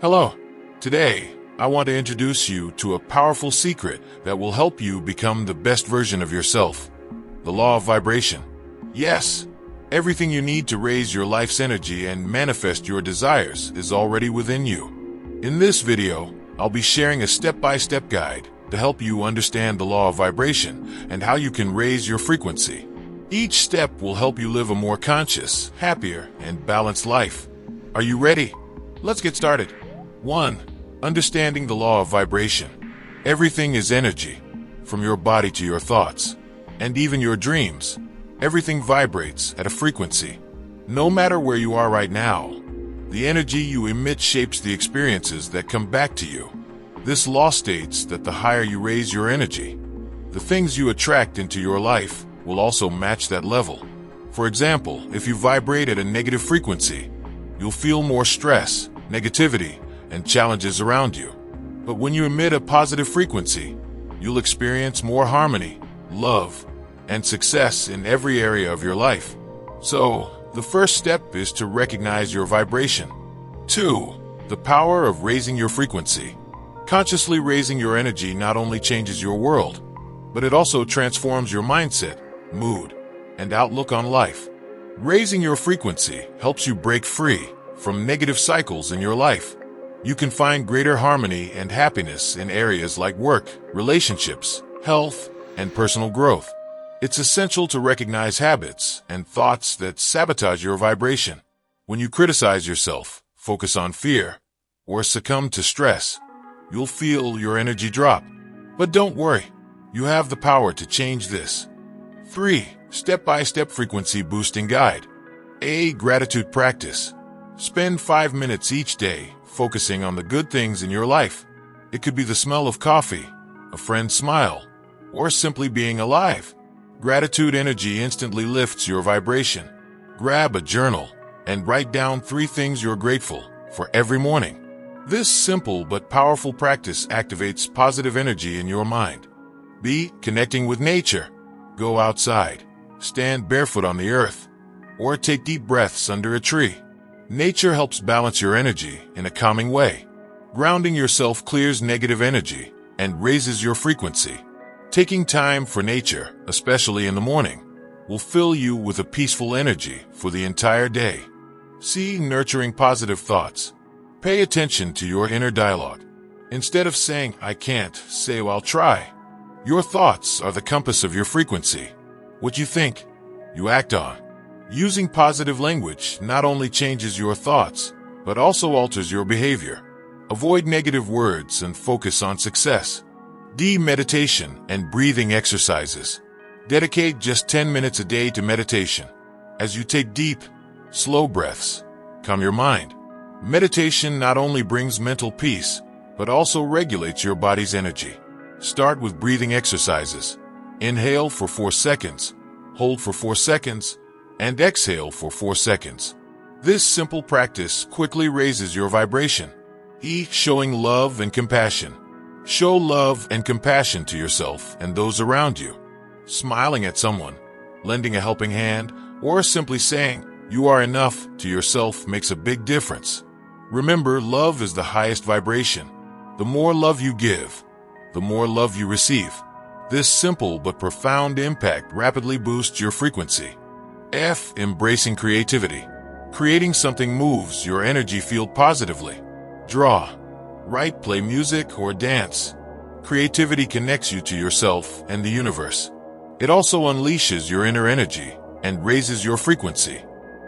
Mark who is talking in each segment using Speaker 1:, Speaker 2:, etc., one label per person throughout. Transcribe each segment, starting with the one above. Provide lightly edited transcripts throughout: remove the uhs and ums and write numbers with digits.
Speaker 1: Hello. Today, I want to introduce you to a powerful secret that will help you become the best version of yourself. The law of vibration. Yes, everything you need to raise your life's energy and manifest your desires is already within you. In this video, I'll be sharing a step-by-step guide to help you understand the law of vibration and how you can raise your frequency. Each step will help you live a more conscious, happier, and balanced life. Are you ready? Let's get started. 1. Understanding the law of vibration. Everything is energy, from your body to your thoughts, and even your dreams. Everything vibrates at a frequency. No matter where you are right now, the energy you emit shapes the experiences that come back to you. This law states that the higher you raise your energy, the things you attract into your life will also match that level. For example, if you vibrate at a negative frequency, you'll feel more stress, negativity, and challenges around you. But when you emit a positive frequency, you'll experience more harmony, love, and success in every area of your life. So, the first step is to recognize your vibration. 2. The power of raising your frequency. Consciously raising your energy not only changes your world, but it also transforms your mindset, mood, and outlook on life. Raising your frequency helps you break free from negative cycles in your life. You can find greater harmony and happiness in areas like work, relationships, health, and personal growth. It's essential to recognize habits and thoughts that sabotage your vibration. When you criticize yourself, focus on fear, or succumb to stress, you'll feel your energy drop. But don't worry, you have the power to change this. 3. Step-by-step frequency boosting guide. A. Gratitude practice. Spend 5 minutes each day focusing on the good things in your life. It could be the smell of coffee, a friend's smile, or simply being alive. Gratitude energy instantly lifts your vibration. Grab a journal and write down 3 things you're grateful for every morning. This simple but powerful practice activates positive energy in your mind. B. Connecting with nature. Go outside, stand barefoot on the earth, or take deep breaths under a tree. Nature helps balance your energy in a calming way. Grounding yourself clears negative energy and raises your frequency. Taking time for nature, especially in the morning, will fill you with a peaceful energy for the entire day. C. Nurturing positive thoughts. Pay attention to your inner dialogue. Instead of saying, "I can't," say, "I'll try." Your thoughts are the compass of your frequency. What you think, you act on. Using positive language not only changes your thoughts, but also alters your behavior. Avoid negative words and focus on success. D. Meditation and breathing exercises. Dedicate just 10 minutes a day to meditation. As you take deep, slow breaths, calm your mind. Meditation not only brings mental peace, but also regulates your body's energy. Start with breathing exercises. Inhale for 4 seconds, hold for 4 seconds, and exhale for 4 seconds. This simple practice quickly raises your vibration. E. Showing love and compassion. Show love and compassion to yourself and those around you. Smiling at someone, lending a helping hand, or simply saying, "You are enough," to yourself makes a big difference. Remember, love is the highest vibration. The more love you give, the more love you receive. This simple but profound impact rapidly boosts your frequency. F. Embracing creativity. Creating something moves your energy field positively. Draw, write, play music, or dance. Creativity connects you to yourself and the universe. It also unleashes your inner energy and raises your frequency.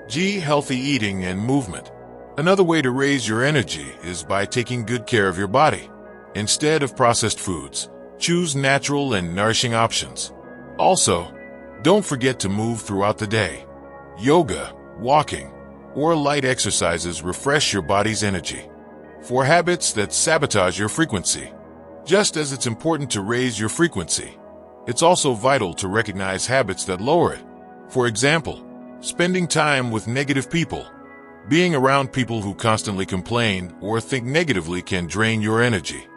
Speaker 1: G. Healthy eating and movement. Another way to raise your energy is by taking good care of your body. Instead of processed foods, choose natural and nourishing options. Also, don't forget to move throughout the day. Yoga, walking, or light exercises refresh your body's energy. 4 habits that sabotage your frequency. Just as it's important to raise your frequency, it's also vital to recognize habits that lower it. For example, spending time with negative people. Being around people who constantly complain or think negatively can drain your energy.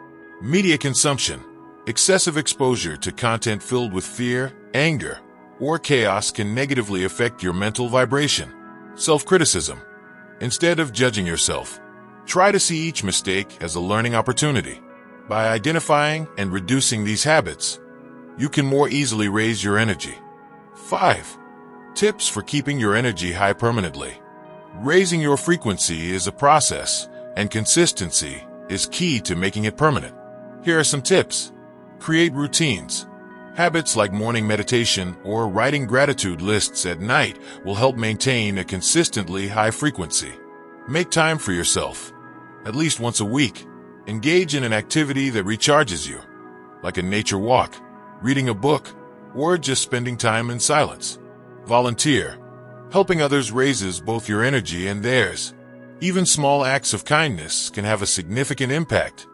Speaker 1: Media consumption. Excessive exposure to content filled with fear, anger, or chaos can negatively affect your mental vibration. Self-criticism. Instead of judging yourself, Try to see each mistake as a learning opportunity. By identifying and reducing these habits, you can more easily raise your energy. 5. Tips for keeping your energy high permanently. Raising your frequency is a process, and consistency is key to making it permanent. Here are some tips. Create routines. Habits like morning meditation or writing gratitude lists at night will help maintain a consistently high frequency. Make time for yourself. At least once a week, engage in an activity that recharges you, like a nature walk, reading a book, or just spending time in silence. Volunteer. Helping others raises both your energy and theirs. Even small acts of kindness can have a significant impact.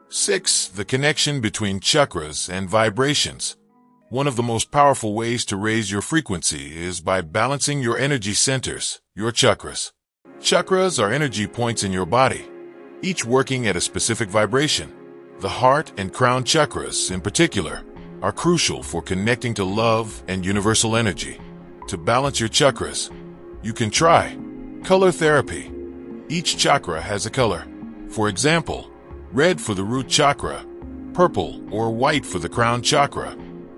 Speaker 1: 6. The connection between chakras and vibrations. One of the most powerful ways to raise your frequency is by balancing your energy centers, your chakras. Chakras are energy points in your body, each working at a specific vibration. The heart and crown chakras, in particular, are crucial for connecting to love and universal energy. To balance your chakras, you can try color therapy. Each chakra has a color. For example, red for the root chakra, purple or white for the crown chakra.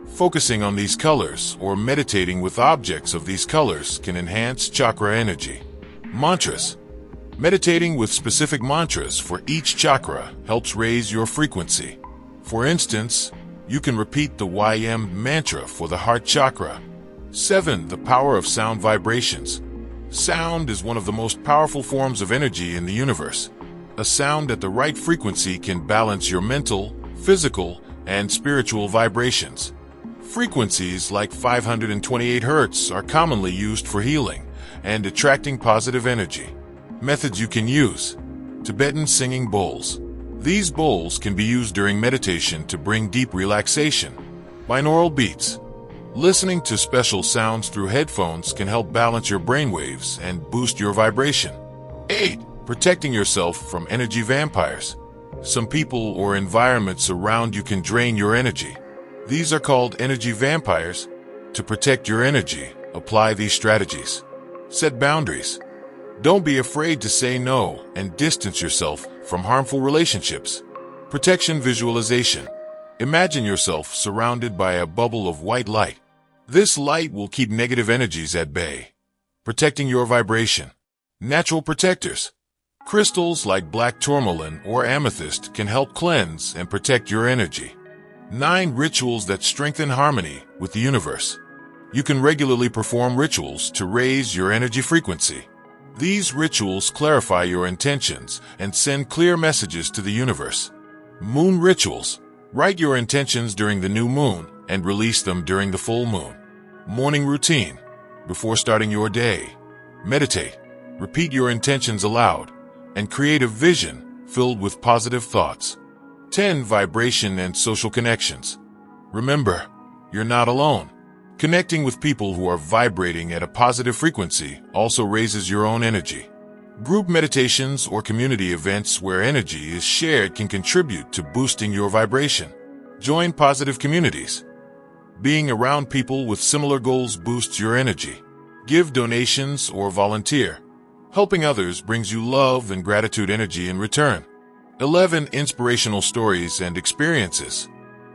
Speaker 1: Focusing on these colors or meditating with objects of these colors can enhance chakra energy. Mantras. Meditating with specific mantras for each chakra helps raise your frequency. For instance, you can repeat the YM mantra for the heart chakra. 7. The power of sound vibrations. Sound is one of the most powerful forms of energy in the universe. A sound at the right frequency can balance your mental, physical, and spiritual vibrations. Frequencies like 528 Hz are commonly used for healing and attracting positive energy. Methods you can use. Tibetan singing bowls. These bowls can be used during meditation to bring deep relaxation. Binaural beats. Listening to special sounds through headphones can help balance your brainwaves and boost your vibration. 8. Protecting yourself from energy vampires. Some people or environments around you can drain your energy. These are called energy vampires. To protect your energy, apply these strategies. Set boundaries. Don't be afraid to say no and distance yourself from harmful relationships. Protection visualization. Imagine yourself surrounded by a bubble of white light. This light will keep negative energies at bay, protecting your vibration. Natural protectors. Crystals like black tourmaline or amethyst can help cleanse and protect your energy. 9. Rituals that strengthen harmony with the universe. You can regularly perform rituals to raise your energy frequency. These rituals clarify your intentions and send clear messages to the universe. Moon rituals. Write your intentions during the new moon and release them during the full moon. Morning routine. Before starting your day, meditate, repeat your intentions aloud, and create a vision filled with positive thoughts. 10. Vibration and social connections. Remember, you're not alone. Connecting with people who are vibrating at a positive frequency also raises your own energy. Group meditations or community events where energy is shared can contribute to boosting your vibration. Join positive communities. Being around people with similar goals boosts your energy. Give donations or volunteer. Helping others brings you love and gratitude energy in return. 11. Inspirational stories and experiences.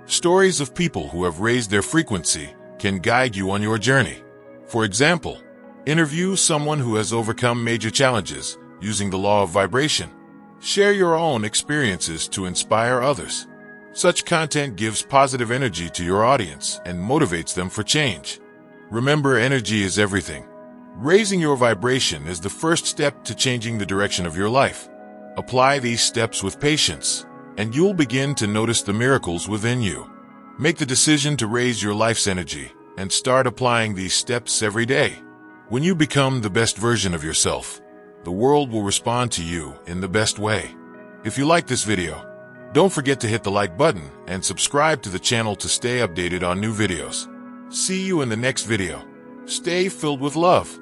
Speaker 1: Stories of people who have raised their frequency can guide you on your journey. For example, interview someone who has overcome major challenges using the law of vibration. Share your own experiences to inspire others. Such content gives positive energy to your audience and motivates them for change. Remember, energy is everything. Raising your vibration is the first step to changing the direction of your life. Apply these steps with patience, and you'll begin to notice the miracles within you. Make the decision to raise your life's energy and start applying these steps every day. When you become the best version of yourself, the world will respond to you in the best way. If you like this video, don't forget to hit the like button and subscribe to the channel to stay updated on new videos. See you in the next video. Stay filled with love.